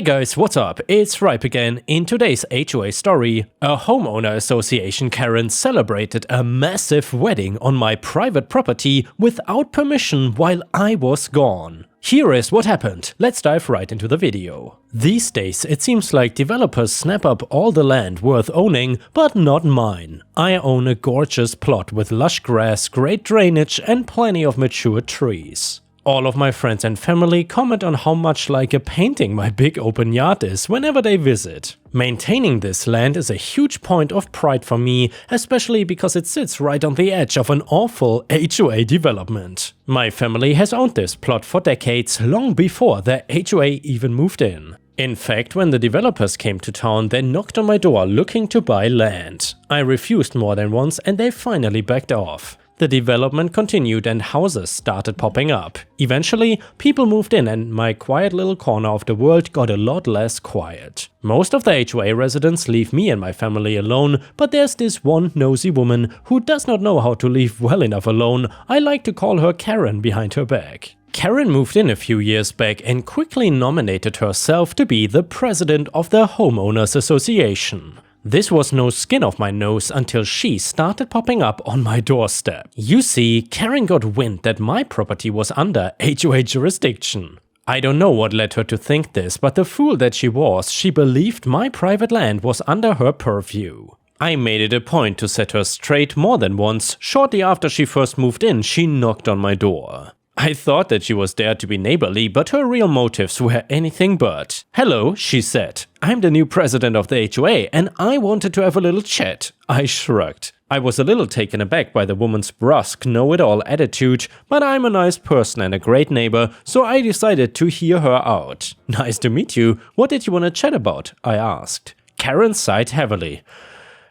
Hey guys, what's up? It's Ripe again. In today's HOA story, a homeowner association Karen celebrated a massive wedding on my private property without permission while I was gone. Here is what happened. Let's dive right into the video. These days, it seems like developers snap up all the land worth owning, but not mine. I own a gorgeous plot with lush grass, great drainage, and plenty of mature trees. All of my friends and family comment on how much like a painting my big open yard is whenever they visit. Maintaining this land is a huge point of pride for me, especially because it sits right on the edge of an awful HOA development. My family has owned this plot for decades, long before the HOA even moved in. In fact, when the developers came to town, they knocked on my door looking to buy land. I refused more than once and they finally backed off. The development continued and houses started popping up. Eventually, people moved in and my quiet little corner of the world got a lot less quiet. Most of the HOA residents leave me and my family alone, but there's this one nosy woman who does not know how to leave well enough alone. I like to call her Karen behind her back. Karen moved in a few years back and quickly nominated herself to be the president of the Homeowners Association. This was no skin off my nose until she started popping up on my doorstep. You see, Karen got wind that my property was under HOA jurisdiction. I don't know what led her to think this, but the fool that she was, she believed my private land was under her purview. I made it a point to set her straight more than once. Shortly after she first moved in, she knocked on my door. I thought that she was there to be neighborly, but her real motives were anything but. "Hello," she said. "I'm the new president of the HOA and I wanted to have a little chat." I shrugged. I was a little taken aback by the woman's brusque, know-it-all attitude, but I'm a nice person and a great neighbor, so I decided to hear her out. "Nice to meet you. What did you want to chat about?" I asked. Karen sighed heavily.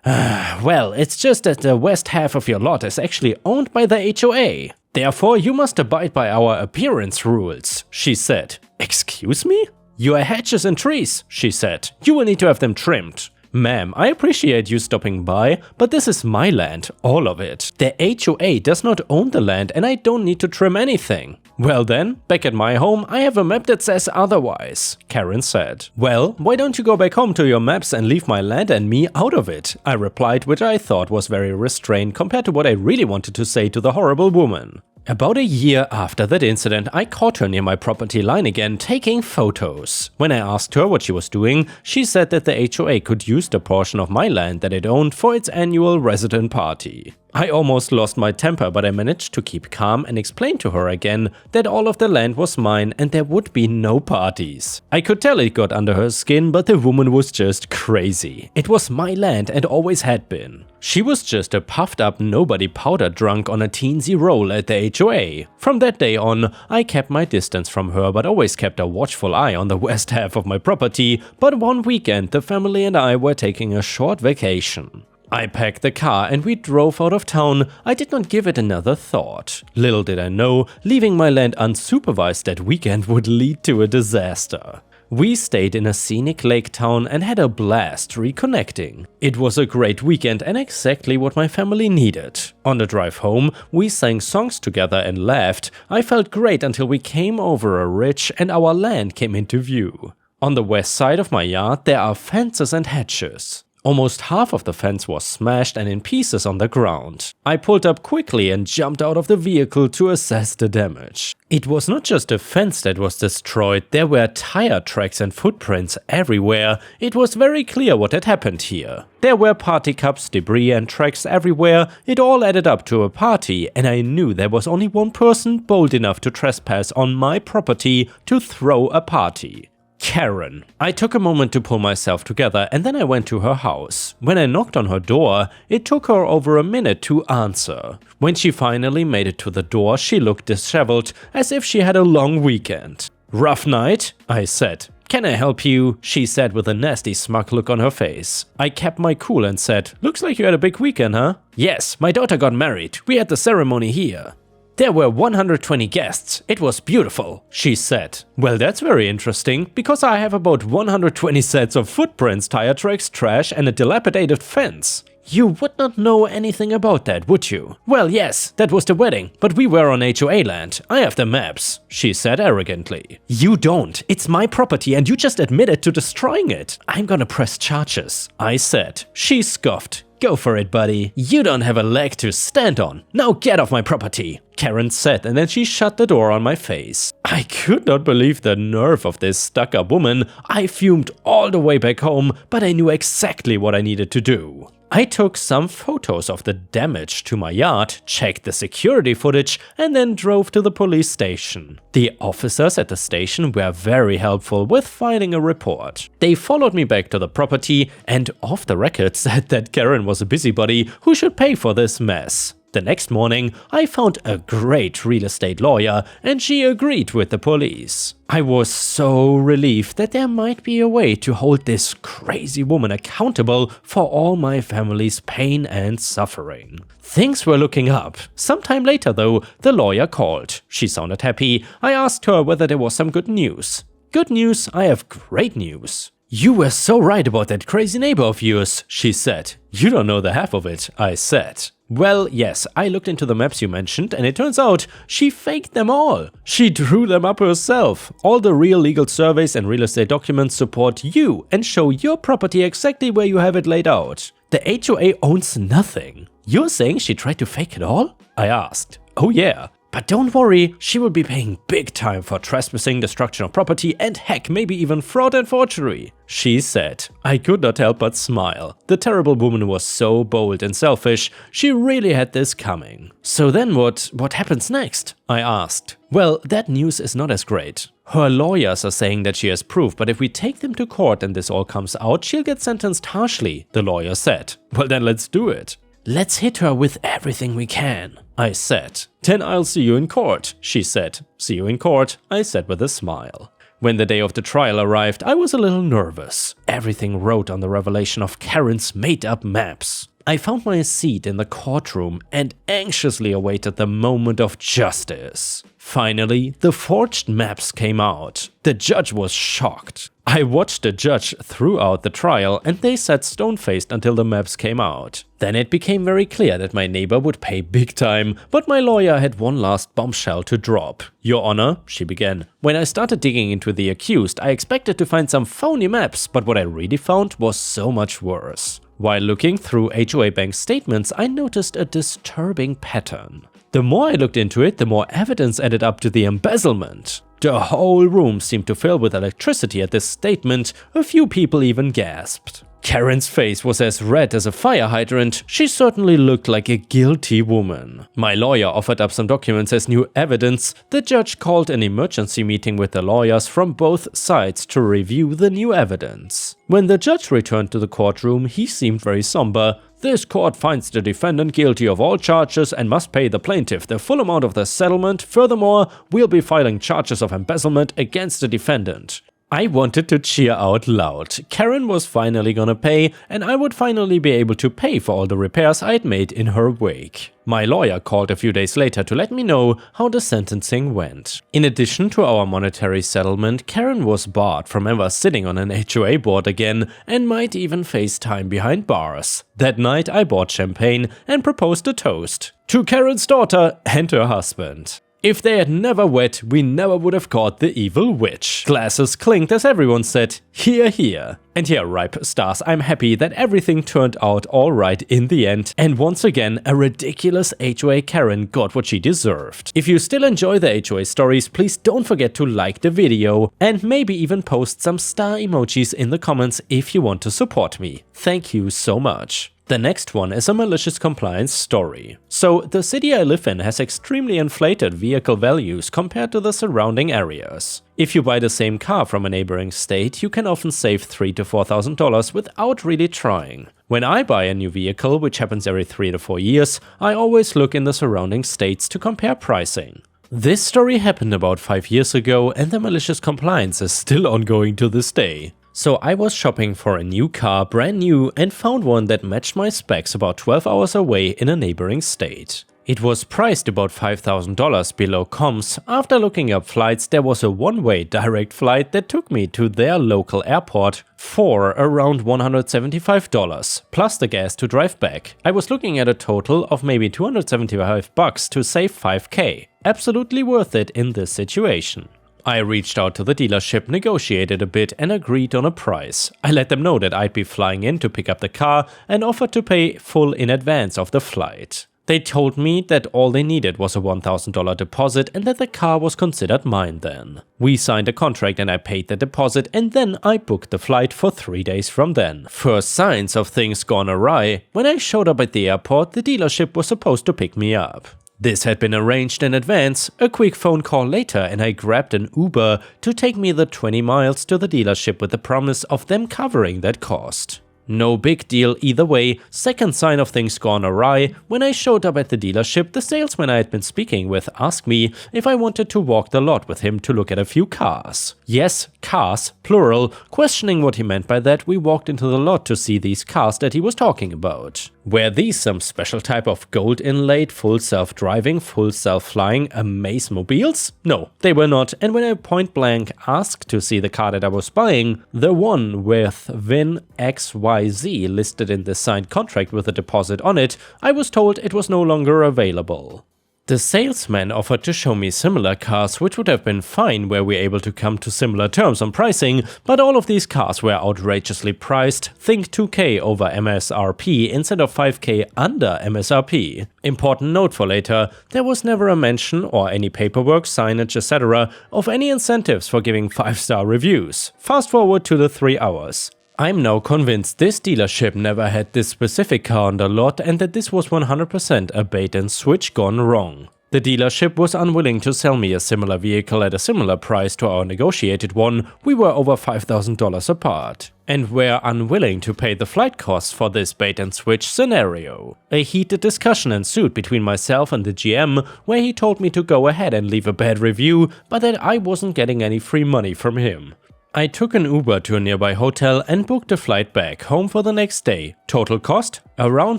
Well, it's just that the west half of your lot is actually owned by the HOA. Therefore, you must abide by our appearance rules," she said. "Excuse me?" "Your hedges and trees," she said. "You will need to have them trimmed." "Ma'am, I appreciate you stopping by, but this is my land, all of it. The HOA does not own the land and I don't need to trim anything." "Well then, back at my home, I have a map that says otherwise," Karen said. "Well, why don't you go back home to your maps and leave my land and me out of it?" I replied, which I thought was very restrained compared to what I really wanted to say to the horrible woman. About a year after that incident, I caught her near my property line again, taking photos. When I asked her what she was doing, she said that the HOA could use the portion of my land that it owned for its annual resident party. I almost lost my temper, but I managed to keep calm and explain to her again that all of the land was mine and there would be no parties. I could tell it got under her skin, but the woman was just crazy. It was my land and always had been. She was just a puffed up nobody powder drunk on a teensy roll at the HOA. From that day on, I kept my distance from her but always kept a watchful eye on the west half of my property, but one weekend the family and I were taking a short vacation. I packed the car and we drove out of town. I did not give it another thought. Little did I know, leaving my land unsupervised that weekend would lead to a disaster. We stayed in a scenic lake town and had a blast reconnecting. It was a great weekend and exactly what my family needed. On the drive home, we sang songs together and laughed. I felt great until we came over a ridge and our land came into view. On the west side of my yard, there are fences and hedges. Almost half of the fence was smashed and in pieces on the ground. I pulled up quickly and jumped out of the vehicle to assess the damage. It was not just a fence that was destroyed, there were tire tracks and footprints everywhere. It was very clear what had happened here. There were party cups, debris and tracks everywhere. It all added up to a party and I knew there was only one person bold enough to trespass on my property to throw a party. Karen. I took a moment to pull myself together and then I went to her house. When I knocked on her door, it took her over a minute to answer. When she finally made it to the door, she looked disheveled, as if she had a long weekend. "Rough night?" I said. "Can I help you?" she said with a nasty smug look on her face. I kept my cool and said, "Looks like you had a big weekend, huh?" "Yes, my daughter got married. We had the ceremony here." "There were 120 guests. It was beautiful," she said. "Well, that's very interesting, because I have about 120 sets of footprints, tire tracks, trash and a dilapidated fence." You would not know anything about that, would you? Well, yes, that was the wedding, but we were on HOA land. I have the maps, she said arrogantly. You don't. It's my property and you just admitted to destroying it. I'm gonna press charges, I said. She scoffed. Go for it, buddy. You don't have a leg to stand on. Now get off my property, Karen said, and then she shut the door on my face. I could not believe the nerve of this stuck-up woman. I fumed all the way back home, but I knew exactly what I needed to do. I took some photos of the damage to my yard, checked the security footage, and then drove to the police station. The officers at the station were very helpful with filing a report. They followed me back to the property and off the record said that Karen was a busybody who should pay for this mess. The next morning, I found a great real estate lawyer and she agreed with the police. I was so relieved that there might be a way to hold this crazy woman accountable for all my family's pain and suffering. Things were looking up. Sometime later though, the lawyer called. She sounded happy. I asked her whether there was some good news. Good news, I have great news. You were so right about that crazy neighbor of yours, she said. You don't know the half of it, I said. Well, yes, I looked into the maps you mentioned and it turns out she faked them all. She drew them up herself. All the real legal surveys and real estate documents support you and show your property exactly where you have it laid out. The HOA owns nothing. You're saying she tried to fake it all? I asked. Oh yeah. But don't worry, she will be paying big time for trespassing, destruction of property, and heck, maybe even fraud and forgery, she said. I could not help but smile. The terrible woman was so bold and selfish, she really had this coming. So then what happens next? I asked. Well, that news is not as great. Her lawyers are saying that she has proof, but if we take them to court and this all comes out, she'll get sentenced harshly, the lawyer said. Well then let's do it. Let's hit her with everything we can, I said. Then I'll see you in court, she said. See you in court, I said with a smile. When the day of the trial arrived, I was a little nervous. Everything rode on the revelation of Karen's made-up maps. I found my seat in the courtroom and anxiously awaited the moment of justice. Finally, the forged maps came out. The judge was shocked. I watched the judge throughout the trial and they sat stone-faced until the maps came out. Then it became very clear that my neighbor would pay big time, but my lawyer had one last bombshell to drop. Your Honor, she began. When I started digging into the accused, I expected to find some phony maps, but what I really found was so much worse. While looking through HOA bank statements, I noticed a disturbing pattern. The more I looked into it, the more evidence added up to the embezzlement. The whole room seemed to fill with electricity at this statement. A few people even gasped. Karen's face was as red as a fire hydrant. She certainly looked like a guilty woman. My lawyer offered up some documents as new evidence. The judge called an emergency meeting with the lawyers from both sides to review the new evidence. When the judge returned to the courtroom, he seemed very somber. This court finds the defendant guilty of all charges and must pay the plaintiff the full amount of the settlement. Furthermore, we'll be filing charges of embezzlement against the defendant. I wanted to cheer out loud. Karen was finally gonna pay, and I would finally be able to pay for all the repairs I'd made in her wake. My lawyer called a few days later to let me know how the sentencing went. In addition to our monetary settlement, Karen was barred from ever sitting on an HOA board again and might even face time behind bars. That night I bought champagne and proposed a toast to Karen's daughter and her husband. If they had never wed, we never would have caught the evil witch. Glasses clinked as everyone said, "Hear, hear." And here, Ripe Stars, I'm happy that everything turned out alright in the end, and once again, a ridiculous HOA Karen got what she deserved. If you still enjoy the HOA stories, please don't forget to like the video, and maybe even post some star emojis in the comments if you want to support me. Thank you so much. The next one is a malicious compliance story. So, the city I live in has extremely inflated vehicle values compared to the surrounding areas. If you buy the same car from a neighboring state, you can often save $3,000 to $4,000 without really trying. When I buy a new vehicle, which happens every 3 to 4 years, I always look in the surrounding states to compare pricing. This story happened about 5 years ago and the malicious compliance is still ongoing to this day. So I was shopping for a new car, brand new, and found one that matched my specs about 12 hours away in a neighboring state. It was priced about $5,000 below comps. After looking up flights, there was a one-way direct flight that took me to their local airport for around $175, plus the gas to drive back. I was looking at a total of maybe $275 to save $5K. Absolutely worth it in this situation. I reached out to the dealership, negotiated a bit and agreed on a price. I let them know that I'd be flying in to pick up the car and offered to pay full in advance of the flight. They told me that all they needed was a $1,000 deposit and that the car was considered mine then. We signed a contract and I paid the deposit, and then I booked the flight for 3 days from then. First signs of things gone awry. When I showed up at the airport, the dealership was supposed to pick me up. This had been arranged in advance. A quick phone call later and I grabbed an Uber to take me the 20 miles to the dealership with the promise of them covering that cost. No big deal either way. Second sign of things gone awry. When I showed up at the dealership, the salesman I had been speaking with asked me if I wanted to walk the lot with him to look at a few cars. Yes, cars, plural. Questioning what he meant by that, we walked into the lot to see these cars that he was talking about. Were these some special type of gold inlaid, full self-driving, full self-flying amaze-mobiles? No, they were not, and when I point blank asked to see the car that I was buying, the one with VIN XYZ listed in the signed contract with a deposit on it, I was told it was no longer available. The salesman offered to show me similar cars, which would have been fine were we able to come to similar terms on pricing, but all of these cars were outrageously priced. Think 2K over MSRP instead of 5K under MSRP. Important note for later, there was never a mention or any paperwork, signage, etc. of any incentives for giving 5-star reviews. Fast forward to the 3 hours. I'm now convinced this dealership never had this specific car on the lot and that this was 100% a bait and switch gone wrong. The dealership was unwilling to sell me a similar vehicle at a similar price to our negotiated one. We were over $5,000 apart. And were unwilling to pay the flight costs for this bait and switch scenario. A heated discussion ensued between myself and the GM, where he told me to go ahead and leave a bad review, but that I wasn't getting any free money from him. I took an Uber to a nearby hotel and booked a flight back home for the next day. Total cost? Around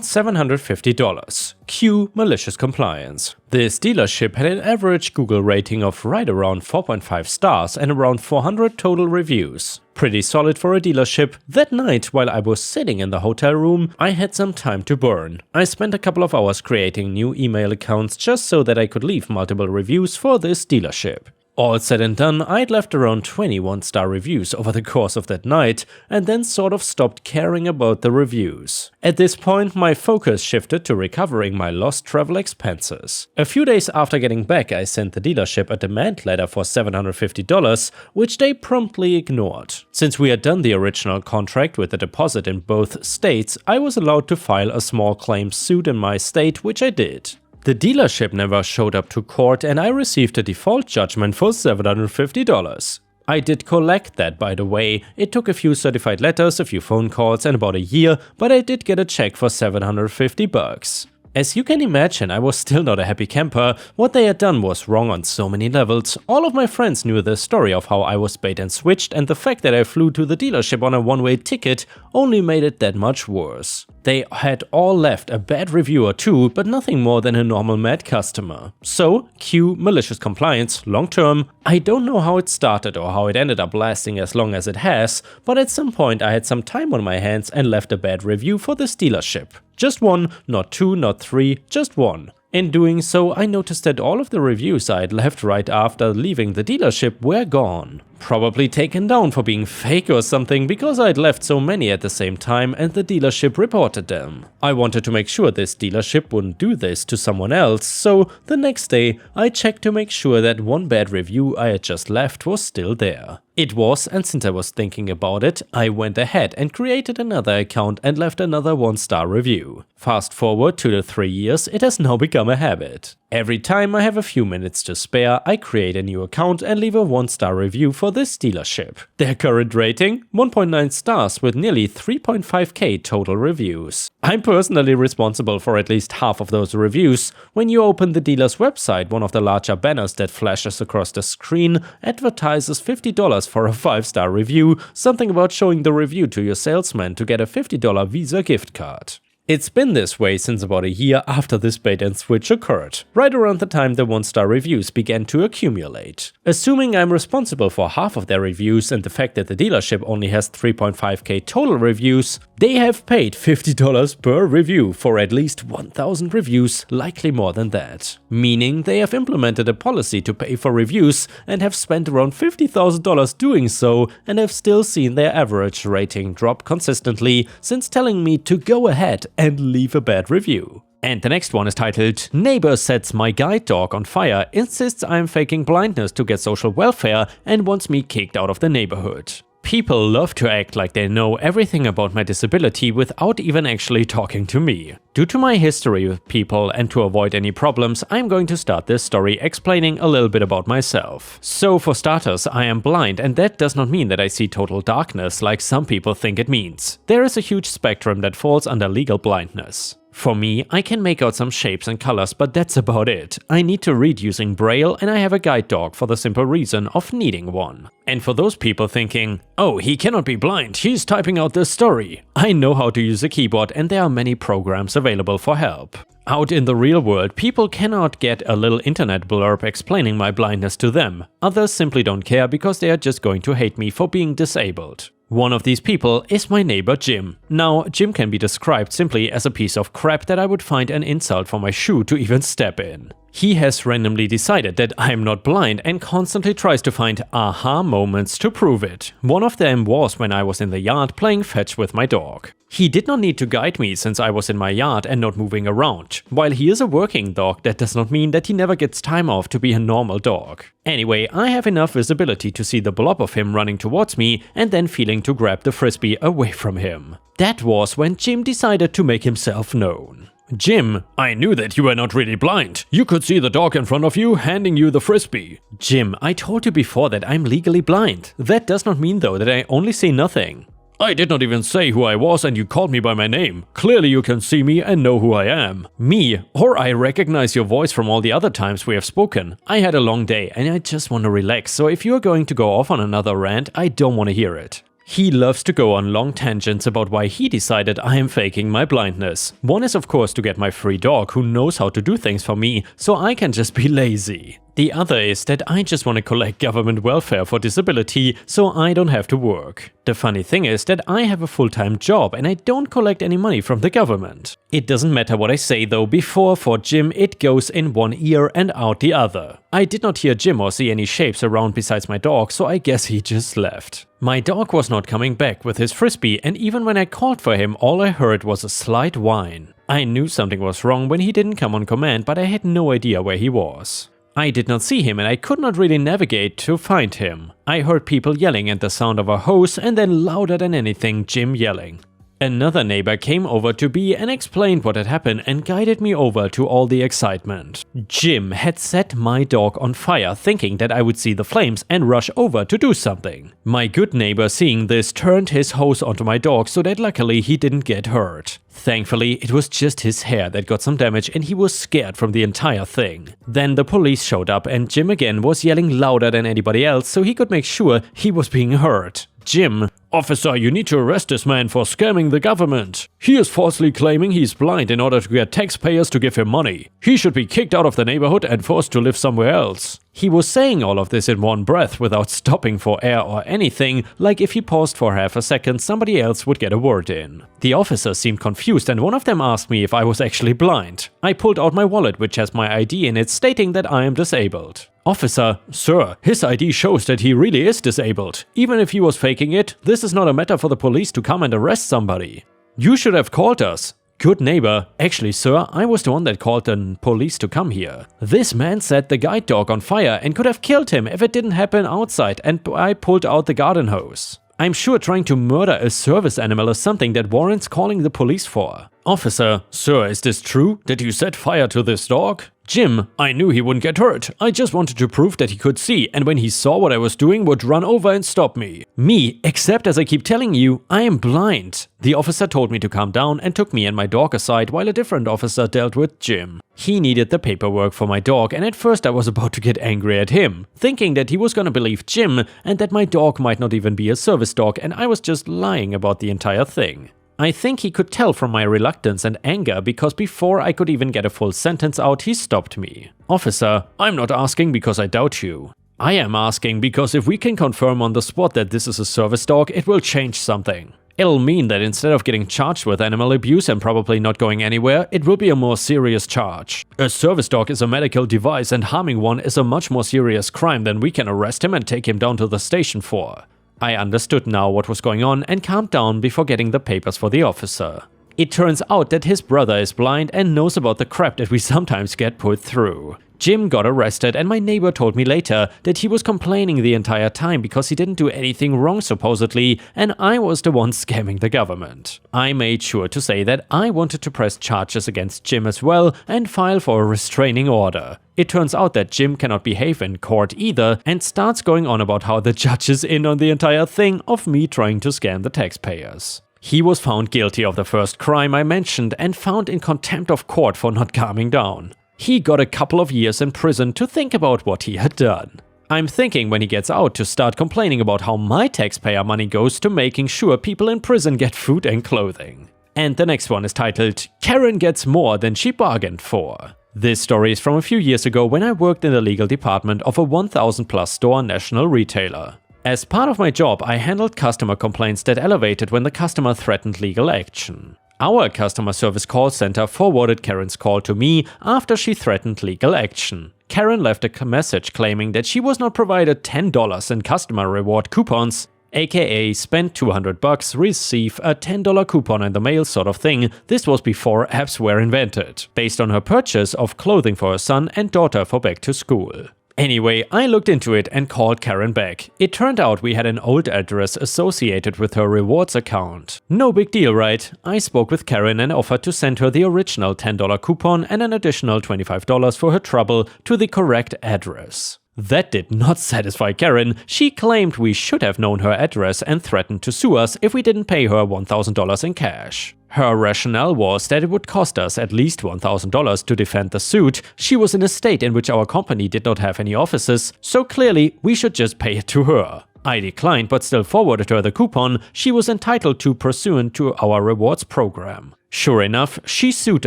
$750. Cue malicious compliance. This dealership had an average Google rating of right around 4.5 stars and around 400 total reviews. Pretty solid for a dealership. That night, while I was sitting in the hotel room, I had some time to burn. I spent a couple of hours creating new email accounts just so that I could leave multiple reviews for this dealership. All said and done, I'd left around 20 one-star reviews over the course of that night, and then sort of stopped caring about the reviews. At this point, my focus shifted to recovering my lost travel expenses. A few days after getting back, I sent the dealership a demand letter for $750, which they promptly ignored. Since we had done the original contract with a deposit in both states, I was allowed to file a small claims suit in my state, which I did. The dealership never showed up to court and I received a default judgment for $750. I did collect that, by the way. It took a few certified letters, a few phone calls and about a year, but I did get a check for $750. As you can imagine, I was still not a happy camper. What they had done was wrong on so many levels. All of my friends knew the story of how I was bait and switched, and the fact that I flew to the dealership on a one-way ticket only made it that much worse. They had all left a bad review or two, but nothing more than a normal mad customer. So, cue malicious compliance, long term. I don't know how it started or how it ended up lasting as long as it has, but at some point I had some time on my hands and left a bad review for this dealership. Just one, not two, not three, just one. In doing so, I noticed that all of the reviews I had left right after leaving the dealership were gone. Probably taken down for being fake or something, because I'd left so many at the same time and the dealership reported them. I wanted to make sure this dealership wouldn't do this to someone else, so the next day I checked to make sure that one bad review I had just left was still there. It was, and since I was thinking about it, I went ahead and created another account and left another 1-star review. Fast forward to the 3 years, it has now become a habit. Every time I have a few minutes to spare, I create a new account and leave a 1-star review for this dealership. Their current rating? 1.9 stars with nearly 3.5k total reviews. I'm personally responsible for at least half of those reviews. When you open the dealer's website, one of the larger banners that flashes across the screen advertises $50 for a 5-star review, something about showing the review to your salesman to get a $50 Visa gift card. It's been this way since about a year after this bait and switch occurred, right around the time the 1-star reviews began to accumulate. Assuming I'm responsible for half of their reviews and the fact that the dealership only has 3.5k total reviews, they have paid $50 per review for at least 1,000 reviews, likely more than that. Meaning they have implemented a policy to pay for reviews and have spent around $50,000 doing so and have still seen their average rating drop consistently since telling me to go ahead and leave a bad review. And the next one is titled, "Neighbor sets my guide dog on fire, insists I'm faking blindness to get social welfare and wants me kicked out of the neighborhood." People love to act like they know everything about my disability without even actually talking to me. Due to my history with people and to avoid any problems, I'm going to start this story explaining a little bit about myself. So for starters, I am blind, and that does not mean that I see total darkness like some people think it means. There is a huge spectrum that falls under legal blindness. For me, I can make out some shapes and colors, but that's about it. I need to read using Braille, and I have a guide dog for the simple reason of needing one. And for those people thinking, oh, he cannot be blind, he's typing out this story. I know how to use a keyboard, and there are many programs available for help. Out in the real world, people cannot get a little internet blurb explaining my blindness to them. Others simply don't care because they are just going to hate me for being disabled. One of these people is my neighbor Jim. Now, Jim can be described simply as a piece of crap that I would find an insult for my shoe to even step in. He has randomly decided that I'm not blind and constantly tries to find aha moments to prove it. One of them was when I was in the yard playing fetch with my dog. He did not need to guide me since I was in my yard and not moving around. While he is a working dog, that does not mean that he never gets time off to be a normal dog. Anyway, I have enough visibility to see the blob of him running towards me and then feeling to grab the frisbee away from him. That was when Jim decided to make himself known. Jim, I knew that you were not really blind. You could see the dog in front of you handing you the frisbee. Jim, I told you before that I'm legally blind. That does not mean though that I only see nothing. I did not even say who I was and you called me by my name. Clearly you can see me and know who I am. Me, or I recognize your voice from all the other times we have spoken. I had a long day and I just want to relax, so if you are going to go off on another rant, I don't want to hear it. He loves to go on long tangents about why he decided I am faking my blindness. One is of course to get my free dog who knows how to do things for me, so I can just be lazy. The other is that I just want to collect government welfare for disability so I don't have to work. The funny thing is that I have a full-time job and I don't collect any money from the government. It doesn't matter what I say though, before for Jim it goes in one ear and out the other. I did not hear Jim or see any shapes around besides my dog, so I guess he just left. My dog was not coming back with his frisbee, and even when I called for him, all I heard was a slight whine. I knew something was wrong when he didn't come on command, but I had no idea where he was. I did not see him and I could not really navigate to find him. I heard people yelling and the sound of a hose, and then louder than anything, Jim yelling. Another neighbor came over to me and explained what had happened and guided me over to all the excitement. Jim had set my dog on fire, thinking that I would see the flames and rush over to do something. My good neighbor, seeing this, turned his hose onto my dog so that luckily he didn't get hurt. Thankfully, it was just his hair that got some damage and he was scared from the entire thing. Then the police showed up and Jim again was yelling louder than anybody else so he could make sure he was being heard. Jim, "Officer, you need to arrest this man for scamming the government. He is falsely claiming he's blind in order to get taxpayers to give him money. He should be kicked out of the neighborhood and forced to live somewhere else." He was saying all of this in one breath without stopping for air or anything, like if he paused for half a second somebody else would get a word in. The officers seemed confused and one of them asked me if I was actually blind. I pulled out my wallet which has my ID in it stating that I am disabled. "Officer, sir, his ID shows that he really is disabled. Even if he was faking it, this is not a matter for the police to come and arrest somebody. You should have called us." Good neighbor, actually sir, I was the one that called the police to come here. This man set the guide dog on fire and could have killed him if it didn't happen outside and I pulled out the garden hose. I'm sure trying to murder a service animal is something that warrants calling the police for. "Officer, sir, is this true? Did you set fire to this dog?" "Jim, I knew he wouldn't get hurt. I just wanted to prove that he could see and when he saw what I was doing would run over and stop me." Me, except as I keep telling you, I am blind. The officer told me to calm down and took me and my dog aside while a different officer dealt with Jim. He needed the paperwork for my dog and at first I was about to get angry at him, thinking that he was gonna believe Jim and that my dog might not even be a service dog and I was just lying about the entire thing. I think he could tell from my reluctance and anger because before I could even get a full sentence out, he stopped me. "Officer, I'm not asking because I doubt you. I am asking because if we can confirm on the spot that this is a service dog, it will change something. It'll mean that instead of getting charged with animal abuse and probably not going anywhere, it will be a more serious charge. A service dog is a medical device and harming one is a much more serious crime than we can arrest him and take him down to the station for." I understood now what was going on and calmed down before getting the papers for the officer. It turns out that his brother is blind and knows about the crap that we sometimes get put through. Jim got arrested and my neighbor told me later that he was complaining the entire time because he didn't do anything wrong supposedly, and I was the one scamming the government. I made sure to say that I wanted to press charges against Jim as well and file for a restraining order. It turns out that Jim cannot behave in court either and starts going on about how the judge is in on the entire thing of me trying to scam the taxpayers. He was found guilty of the first crime I mentioned and found in contempt of court for not calming down. He got a couple of years in prison to think about what he had done. I'm thinking when he gets out to start complaining about how my taxpayer money goes to making sure people in prison get food and clothing. And the next one is titled, "Karen Gets More Than She Bargained For." This story is from a few years ago when I worked in the legal department of a 1,000+ store national retailer. As part of my job, I handled customer complaints that elevated when the customer threatened legal action. Our customer service call center forwarded Karen's call to me after she threatened legal action. Karen left a message claiming that she was not provided $10 in customer reward coupons, aka spend $200, receive a $10 coupon in the mail sort of thing. This was before apps were invented, based on her purchase of clothing for her son and daughter for back to school. Anyway, I looked into it and called Karen back. It turned out we had an old address associated with her rewards account. No big deal, right? I spoke with Karen and offered to send her the original $10 coupon and an additional $25 for her trouble to the correct address. That did not satisfy Karen. She claimed we should have known her address and threatened to sue us if we didn't pay her $1,000 in cash. Her rationale was that it would cost us at least $1,000 to defend the suit. She was in a state in which our company did not have any offices, so clearly we should just pay it to her. I declined but still forwarded her the coupon she was entitled to pursuant to our rewards program. Sure enough, she sued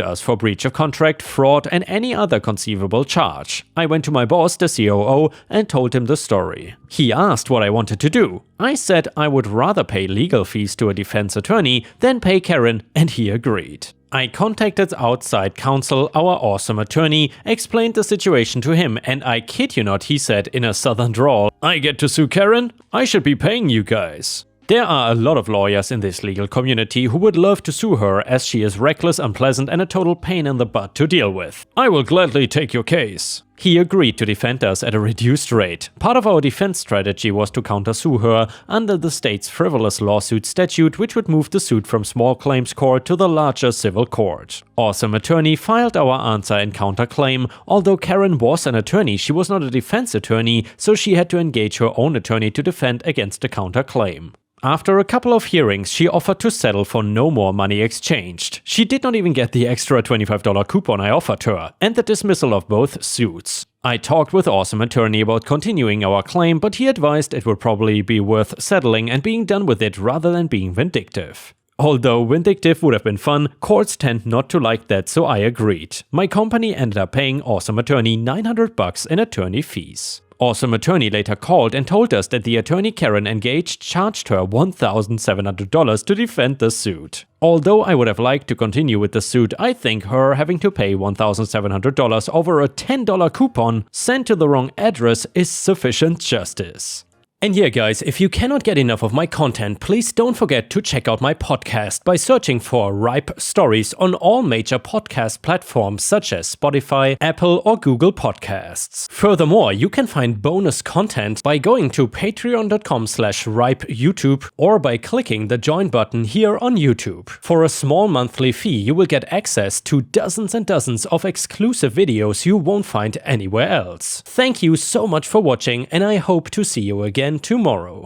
us for breach of contract, fraud, and any other conceivable charge. I went to my boss, the COO, and told him the story. He asked what I wanted to do. I said I would rather pay legal fees to a defense attorney than pay Karen, and he agreed. I contacted outside counsel, our awesome attorney, explained the situation to him, and I kid you not, he said in a southern drawl, "I get to sue Karen? I should be paying you guys." There are a lot of lawyers in this legal community who would love to sue her as she is reckless, unpleasant, and a total pain in the butt to deal with. "I will gladly take your case." He agreed to defend us at a reduced rate. Part of our defense strategy was to countersue her under the state's frivolous lawsuit statute, which would move the suit from small claims court to the larger civil court. Awesome Attorney filed our answer and counterclaim. Although Karen was an attorney, she was not a defense attorney, so she had to engage her own attorney to defend against the counterclaim. After a couple of hearings, she offered to settle for no more money exchanged. She did not even get the extra $25 coupon I offered her, and the dismissal of both suits. I talked with Awesome Attorney about continuing our claim, but he advised it would probably be worth settling and being done with it rather than being vindictive. Although vindictive would have been fun, courts tend not to like that, so I agreed. My company ended up paying Awesome Attorney $900 in attorney fees. Awesome Attorney later called and told us that the attorney Karen engaged charged her $1,700 to defend the suit. Although I would have liked to continue with the suit, I think her having to pay $1,700 over a $10 coupon sent to the wrong address is sufficient justice. And yeah guys, if you cannot get enough of my content, please don't forget to check out my podcast by searching for Ripe Stories on all major podcast platforms such as Spotify, Apple or Google Podcasts. Furthermore, you can find bonus content by going to patreon.com/ripeyoutube or by clicking the join button here on YouTube. For a small monthly fee, you will get access to dozens and dozens of exclusive videos you won't find anywhere else. Thank you so much for watching, and I hope to see you again tomorrow.